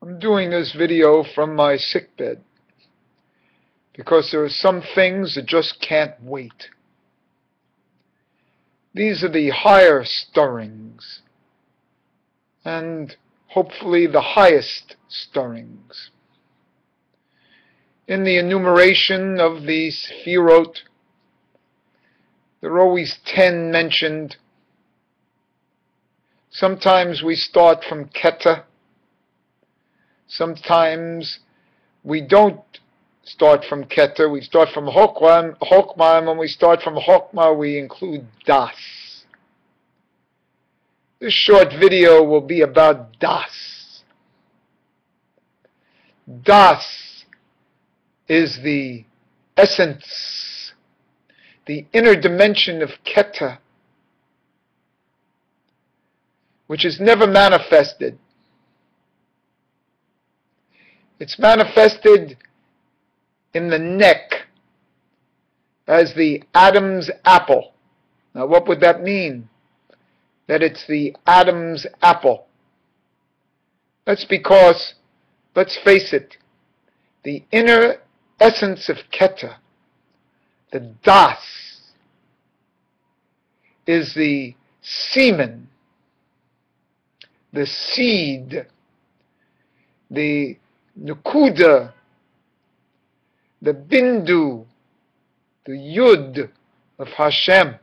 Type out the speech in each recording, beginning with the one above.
I'm doing this video from my sickbed because there are some things that just can't wait. These are the higher stirrings, and hopefully the highest stirrings. In the enumeration of the Sefirot, there are always 10 mentioned. Sometimes we start from Keter. Sometimes we don't start from Keter. We start from Chokmah, and when we start from Chokmah, we include Das. This short video will be about Das. Das is the essence, the inner dimension of Keter, which is never manifested. It's manifested in the neck as the Adam's apple. Now, what would that mean? That it's the Adam's apple. That's because, let's face it, the inner essence of Keter, the Das, is the semen, the seed, the Nukuda, the Bindu, the Yud of Hashem.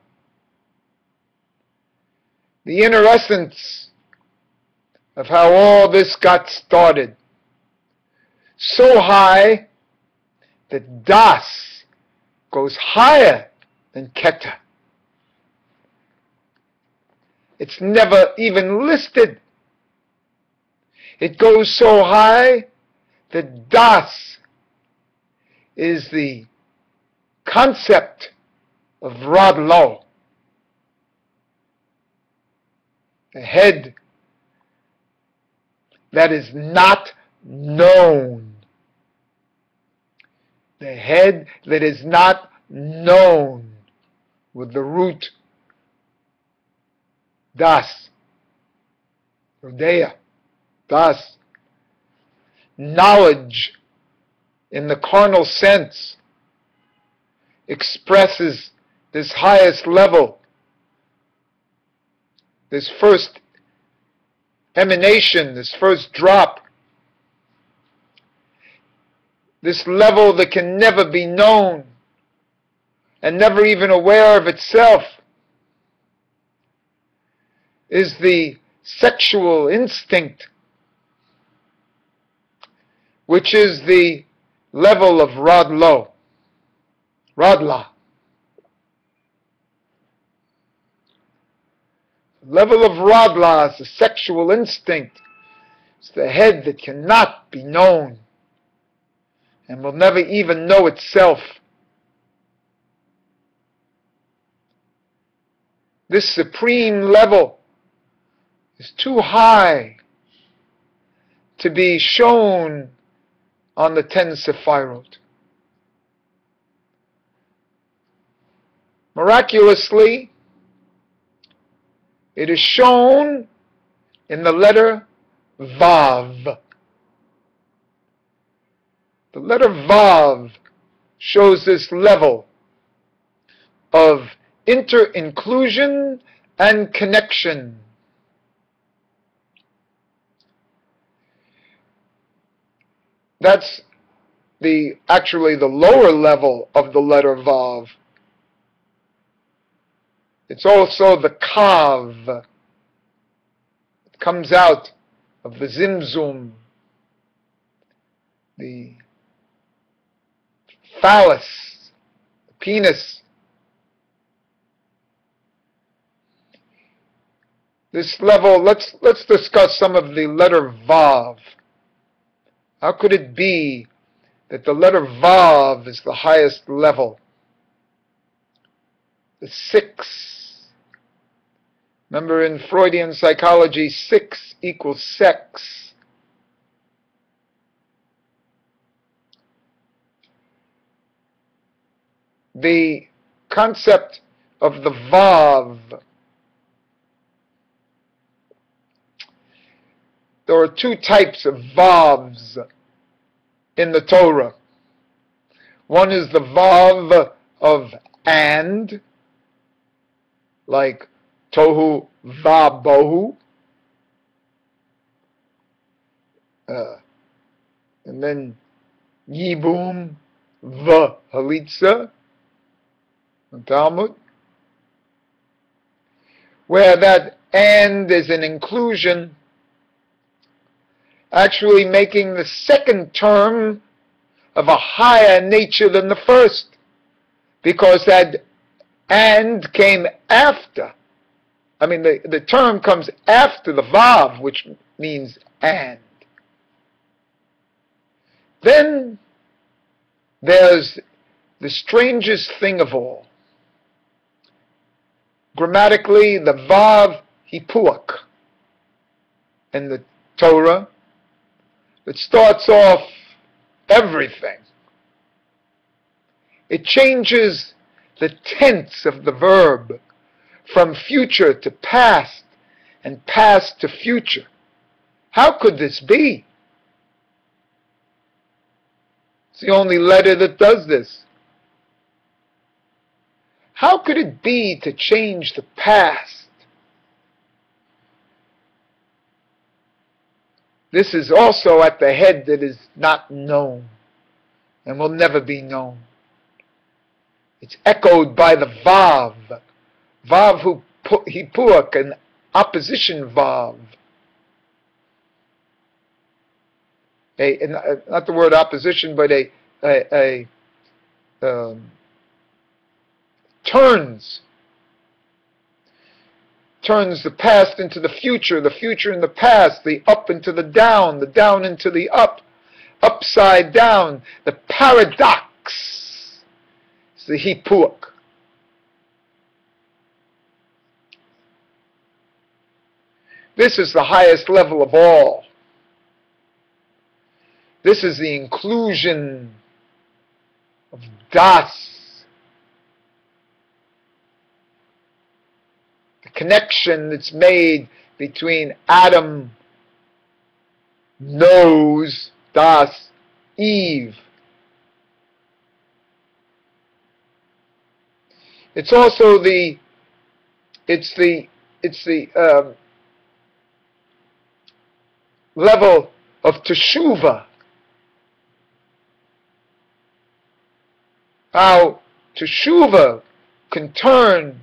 The inner essence of how all this got started. So high that Das goes higher than Keter. It's never even listed. It goes so high that Das is the concept of Rod Lo. The head that is not known. The head that is not known, with the root Das, Rodea, Das. Knowledge in the carnal sense expresses this highest level, this first emanation, this first drop, this level that can never be known and never even aware of itself, is the sexual instinct, which is the level of Rod Lo, Radla. The level of Radla is the sexual instinct. It's the head that cannot be known and will never even know itself. This supreme level is too high to be shown on the 10 Sefirot. Miraculously, it is shown in the letter Vav. The letter Vav shows this level of inter-inclusion and connection. That's actually the lower level of the letter Vav. It's also the Kav. It comes out of the Zimzum, the phallus, the penis. This level, let's discuss some of the letter Vav. How could it be that the letter Vav is the highest level? The 6. Remember, in Freudian psychology, 6 equals sex. The concept of the Vav. there are two types of vavs in the Torah. One is the vav of and, like tohu vabohu, and then yibum v'halitza, in Talmud, where that and is an inclusion, actually making the second term of a higher nature than the first, because that and came after. I mean, the term comes after the vav, which means and. Then there's the strangest thing of all. Grammatically, the vav hipuach in the Torah, it starts off everything. It changes the tense of the verb from future to past and past to future. How could this be? It's the only letter that does this. How could it be to change the past? This is also at the head that is not known and will never be known. It's echoed by the vav. Vav hipuach, an opposition vav. Not the word opposition, but turns the past into the future in the past, the up into the down into the up, upside down, the paradox. It's the hipuach. This is the highest level of all. This is the inclusion of das, the connection that's made between Adam knows, das, Eve. It's also the level of teshuvah. How teshuvah can turn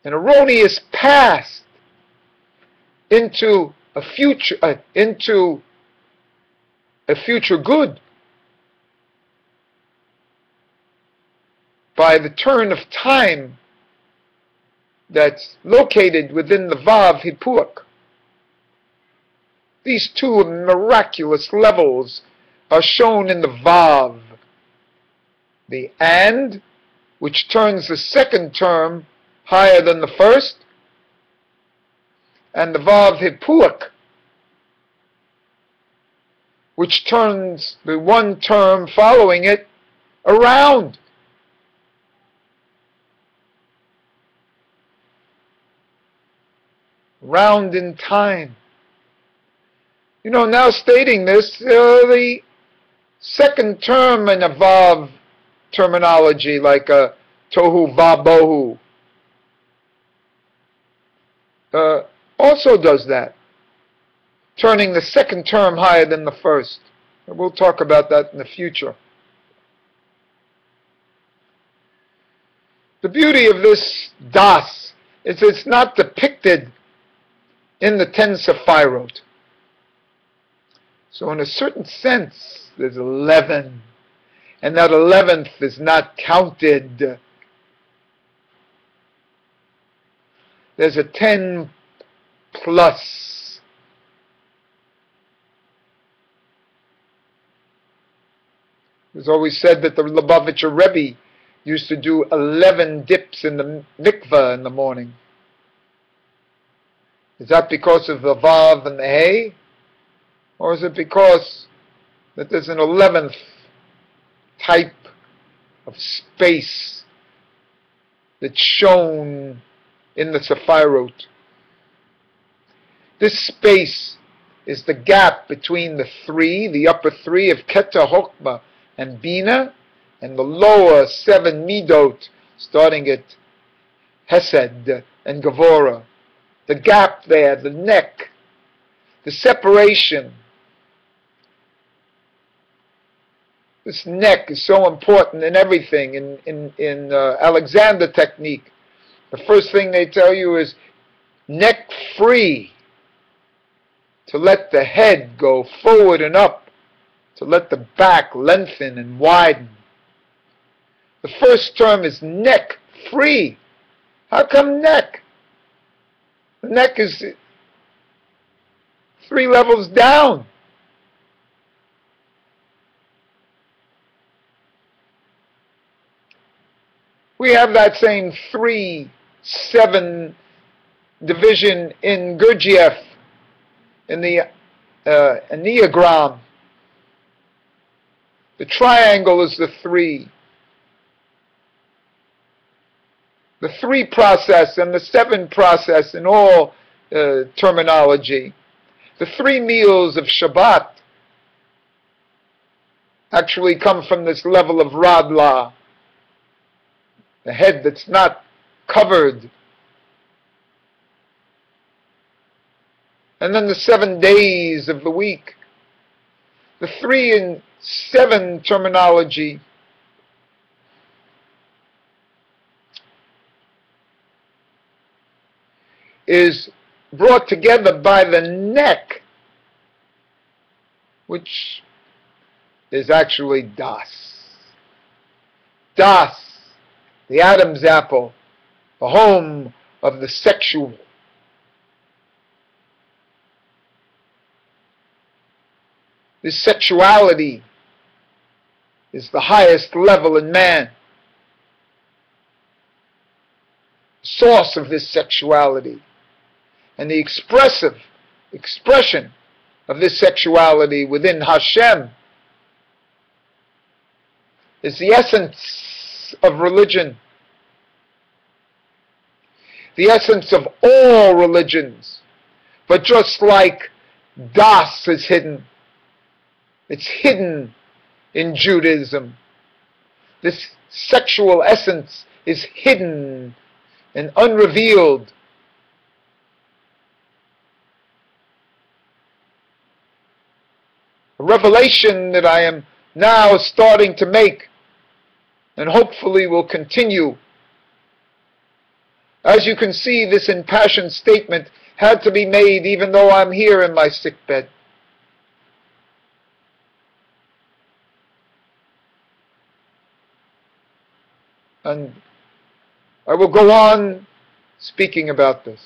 an erroneous past into a future good by the turn of time that's located within the vav hipuach. These two miraculous levels are shown in the vav. The and, which turns the second term higher than the first, and the vav hipuach, which turns the one term following it around. Round in time. You know, now stating this, the second term in a vav terminology, like a tohu vabohu, also does that, turning the second term higher than the first. And we'll talk about that in the future. The beauty of this das is it's not depicted in the 10 Sephirot. So in a certain sense, there's 11. And that 11th is not counted. There's a 10 plus. It's always said that the Lubavitcher Rebbe used to do 11 dips in the mikveh in the morning. Is that because of the Vav and the Hey? Or is it because that there's an 11th type of space that's shown in the Sephirot? This space is the gap between the upper three of Keter, Chokmah, and Bina, and the lower 7 Midot, starting at Hesed and Gevurah. The gap there, the neck, the separation. This neck is so important in everything. In Alexander technique, the first thing they tell you is neck free, to let the head go forward and up, to let the back lengthen and widen. The first term is neck free. How come neck? The neck is 3 levels down. We have that same 3-7 division in Gurdjieff, in the Enneagram. The triangle is the 3. The 3 process and the 7 process in all terminology. The 3 meals of Shabbat actually come from this level of Radla, the head that's not covered. And then the 7 days of the week. The 3 and 7 terminology is brought together by the neck, which is actually Das. Das, the Adam's apple, the home of the sexual. This sexuality is the highest level in man. Source of this sexuality. And the expression of this sexuality within Hashem is the essence of religion. The essence of all religions. But just like Das is hidden, it's hidden in Judaism. This sexual essence is hidden and unrevealed. A revelation that I am now starting to make, and hopefully will continue. As you can see, this impassioned statement had to be made even though I'm here in my sickbed. And I will go on speaking about this.